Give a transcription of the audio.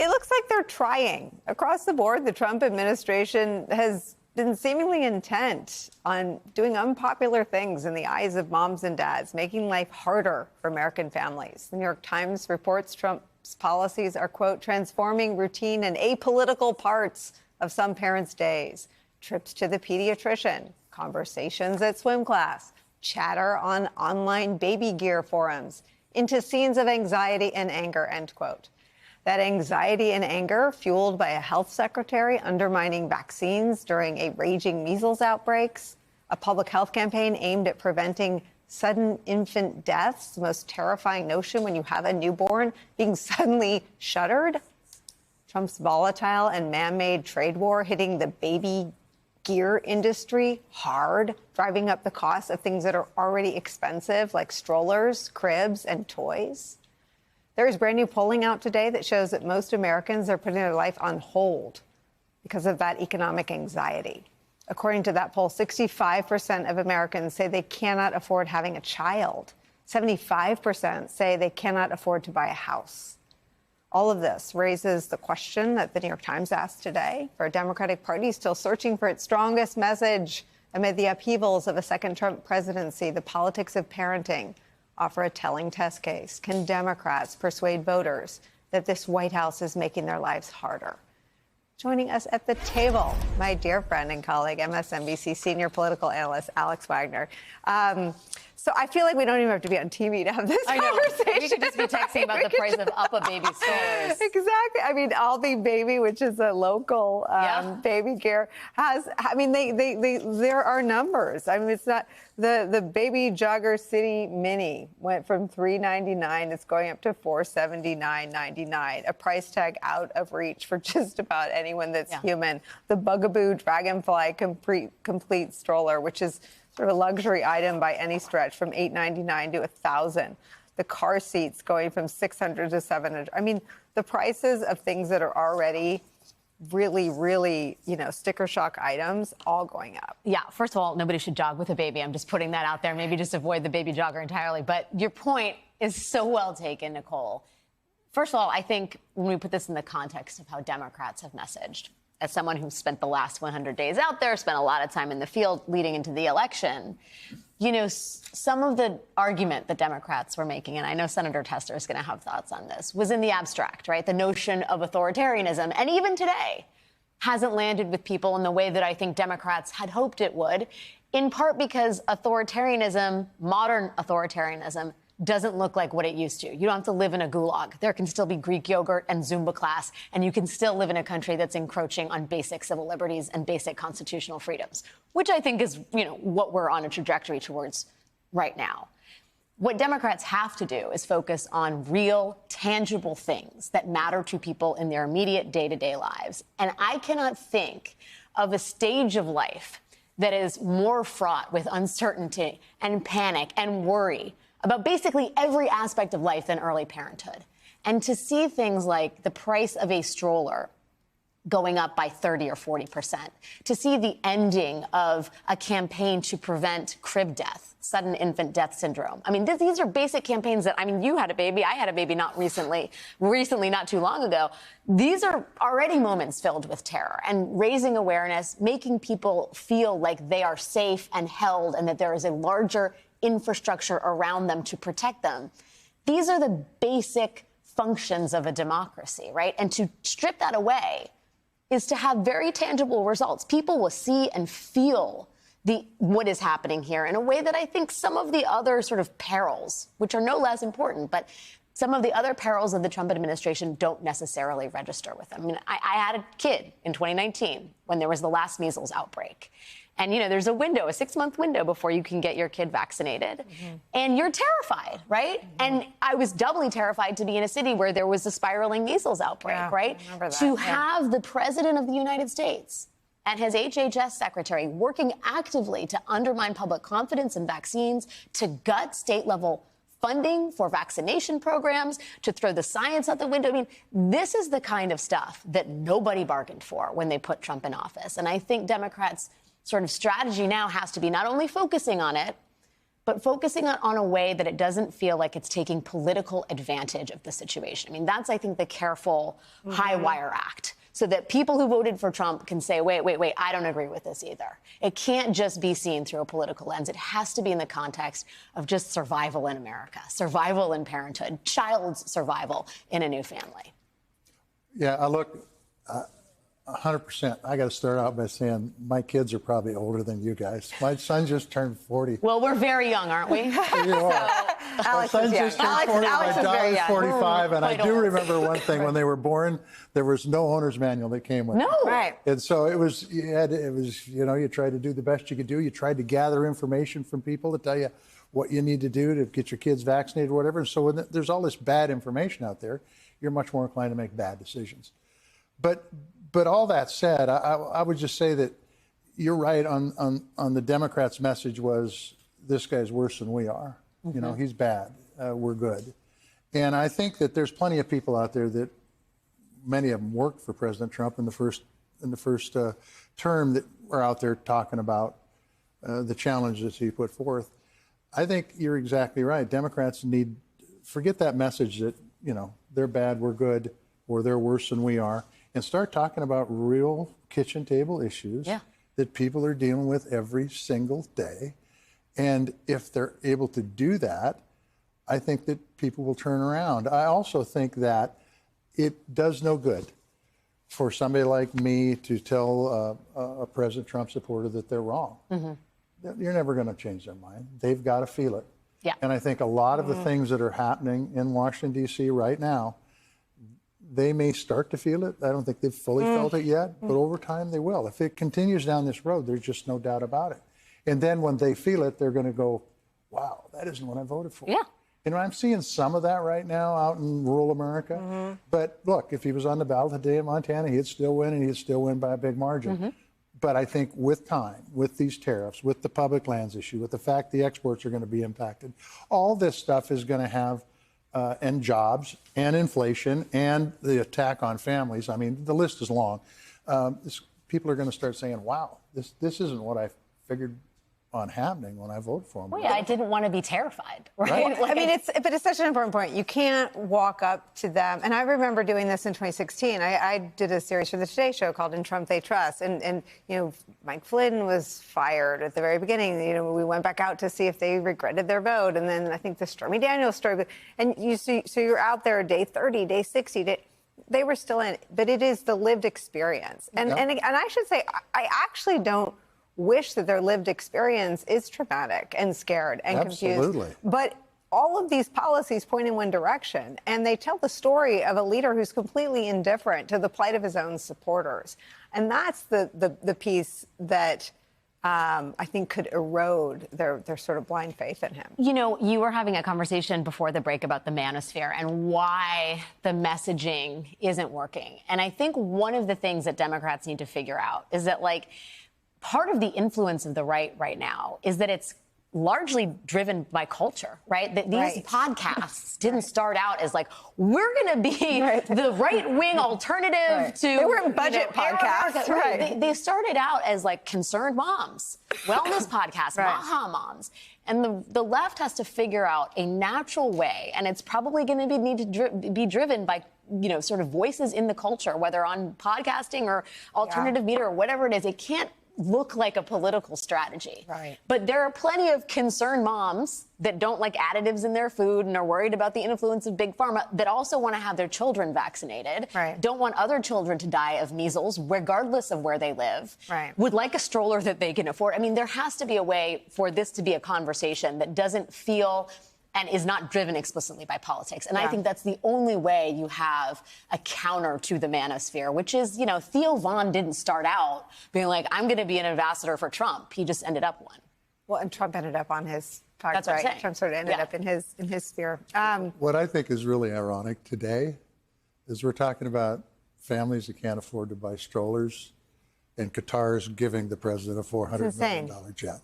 It looks like they're trying. Across the board, the Trump administration has been seemingly intent on doing unpopular things in the eyes of moms and dads, making life harder for American families. The New York Times reports Trump's policies are, quote, transforming routine and apolitical parts of some parents' days. Trips to the pediatrician, conversations at swim class, chatter on online baby gear forums, into scenes of anxiety and anger, end quote. That anxiety and anger fueled by a health secretary undermining vaccines during a raging measles outbreaks, a public health campaign aimed at preventing sudden infant deaths, the most terrifying notion when you have a newborn being suddenly shuttered. Trump's volatile and man-made trade war hitting the baby gear industry hard, driving up the cost of things that are already expensive, like strollers, cribs, and toys. There is brand new polling out today that shows that most Americans are putting their life on hold because of that economic anxiety. According to that poll, 65% of Americans say they cannot afford having a child. 75% say they cannot afford to buy a house. All of this raises the question that the New York Times asked today: for a Democratic Party still searching for its strongest message amid the upheavals of a second Trump presidency, the politics of parenting offer a telling test case. Can Democrats persuade voters that this White House is making their lives harder? Joining us at the table, my dear friend and colleague, MSNBC senior political analyst Alex Wagner. So I feel like we don't even have to be on TV to have this conversation. We could just be texting about the price of Up a Baby strollers. Exactly. I mean, Aldi Baby, which is a local baby gear, has. I mean, there are numbers. I mean, it's not the Baby Jogger City Mini went from $399. It's going up to $479.99. A price tag out of reach for just about anyone that's human. The Bugaboo Dragonfly complete stroller, which is sort of a luxury item by any stretch, from $899 to $1,000. The car seats going from $600 to $700. I mean, the prices of things that are already really, really, sticker shock items, all going up. Yeah, first of all, nobody should jog with a baby. I'm just putting that out there. Maybe just avoid the baby jogger entirely. But your point is so well taken, Nicole. First of all, I think when we put this in the context of how Democrats have messaged, as someone who spent the last 100 days out there, spent a lot of time in the field leading into the election, some of the argument that Democrats were making, and I know Senator Tester is going to have thoughts on this, was in the abstract, right? The notion of authoritarianism, and even today, hasn't landed with people in the way that I think Democrats had hoped it would, in part because authoritarianism, modern authoritarianism, doesn't look like what it used to. You don't have to live in a gulag. There can still be Greek yogurt and Zumba class, and you can still live in a country that's encroaching on basic civil liberties and basic constitutional freedoms, which I think is, what we're on a trajectory towards right now. What Democrats have to do is focus on real, tangible things that matter to people in their immediate day-to-day lives. And I cannot think of a stage of life that is more fraught with uncertainty and panic and worry about basically every aspect of life than early parenthood. And to see things like the price of a stroller going up by 30 or 40%, to see the ending of a campaign to prevent crib death, sudden infant death syndrome. I mean, these are basic campaigns that, you had a baby, I had a baby not recently, not too long ago. These are already moments filled with terror and raising awareness, making people feel like they are safe and held and that there is a larger infrastructure around them to protect them. These are the basic functions of a democracy, right? And to strip that away is to have very tangible results. People will see and feel what is happening here in a way that I think some of the other sort of perils, which are no less important, but some of the other perils of the Trump administration don't necessarily register with them. I had a kid in 2019 when there was the last measles outbreak. And, there's a 6-month window before you can get your kid vaccinated. Mm-hmm. And you're terrified, right? Mm-hmm. And I was doubly terrified to be in a city where there was a spiraling measles outbreak, right? I remember that. To have the president of the United States and his HHS secretary working actively to undermine public confidence in vaccines, to gut state-level funding for vaccination programs, to throw the science out the window. This is the kind of stuff that nobody bargained for when they put Trump in office. And I think Democrats' sort of strategy now has to be not only focusing on it, but focusing on a way that it doesn't feel like it's taking political advantage of the situation. I mean, that's, I think, the careful high wire act, so that people who voted for Trump can say, wait, I don't agree with this either. It can't just be seen through a political lens. It has to be in the context of just survival in America, survival in parenthood, child's survival in a new family. Yeah, I look, 100%. I got to start out by saying my kids are probably older than you guys. My son just turned 40. Well, we're very young, aren't we? You are. My Alex son is young. just turned 40. Alex My is very daughter's young. 45. And I Quite do old. remember one thing. When they were born, there was no owner's manual that came with it. No. Right. And so it was, you tried to do the best you could do. You tried to gather information from people to tell you what you need to do to get your kids vaccinated or whatever. And so when there's all this bad information out there, you're much more inclined to make bad decisions. But all that said, I would just say that you're right on the Democrats' message was this guy's worse than we are. You know, he's bad. We're good. And I think that there's plenty of people out there that many of them worked for President Trump in the first term that are out there talking about the challenges he put forth. I think you're exactly right. Democrats forget that message that, they're bad, we're good, or they're worse than we are, and start talking about real kitchen table issues that people are dealing with every single day. And if they're able to do that, I think that people will turn around. I also think that it does no good for somebody like me to tell a President Trump supporter that they're wrong. You're never going to change their mind. They've got to feel it. Yeah. And I think a lot of the things that are happening in Washington, D.C. right now, they may start to feel it. I don't think they've fully felt it yet, but over time they will. If it continues down this road, there's just no doubt about it. And then when they feel it, they're going to go, wow, that isn't what I voted for. Yeah. I'm seeing some of that right now out in rural America. But look, if he was on the ballot today in Montana, he'd still win, and he'd still win by a big margin. But I think with time, with these tariffs, with the public lands issue, with the fact the exports are going to be impacted, all this stuff is going to have and jobs and inflation and the attack on families. I mean, the list is long. People are going to start saying, wow, this isn't what I figured on happening when I voted for him. Well, yeah, I didn't want to be terrified, right? I mean, but it's such an important point. You can't walk up to them. And I remember doing this in 2016. I did a series for the Today Show called In Trump They Trust. And Mike Flynn was fired at the very beginning. We went back out to see if they regretted their vote. And then I think the Stormy Daniels story. And so you're out there day 30, day 60, they were still in it. But it is the lived experience. And I should say, I actually don't wish that their lived experience is traumatic and scared and confused. But all of these policies point in one direction, and they tell the story of a leader who's completely indifferent to the plight of his own supporters. And that's the piece that I think could erode their sort of blind faith in him. You were having a conversation before the break about the manosphere and why the messaging isn't working. And I think one of the things that Democrats need to figure out is that, part of the influence of the right now is that it's largely driven by culture, right? That these podcasts didn't start out as we're going to be the right-wing alternative to... They weren't budget podcasts. Right. They started out as concerned moms, wellness podcasts, Maha moms. And the left has to figure out a natural way, and it's probably going to need to be driven by sort of voices in the culture, whether on podcasting or alternative media or whatever it is. It can't look like a political strategy. Right. But there are plenty of concerned moms that don't like additives in their food and are worried about the influence of big pharma that also want to have their children vaccinated, don't want other children to die of measles, regardless of where they live, would like a stroller that they can afford. I mean, there has to be a way for this to be a conversation that doesn't feel and is not driven explicitly by politics. And I think that's the only way you have a counter to the manosphere, which is, Theo Vaughn didn't start out being I'm going to be an ambassador for Trump. He just ended up one. Well, and Trump ended up on his target, That's what I'm saying. Trump sort of ended up in his sphere. What I think is really ironic today is we're talking about families that can't afford to buy strollers, and Qatar's giving the president a $400 million jet.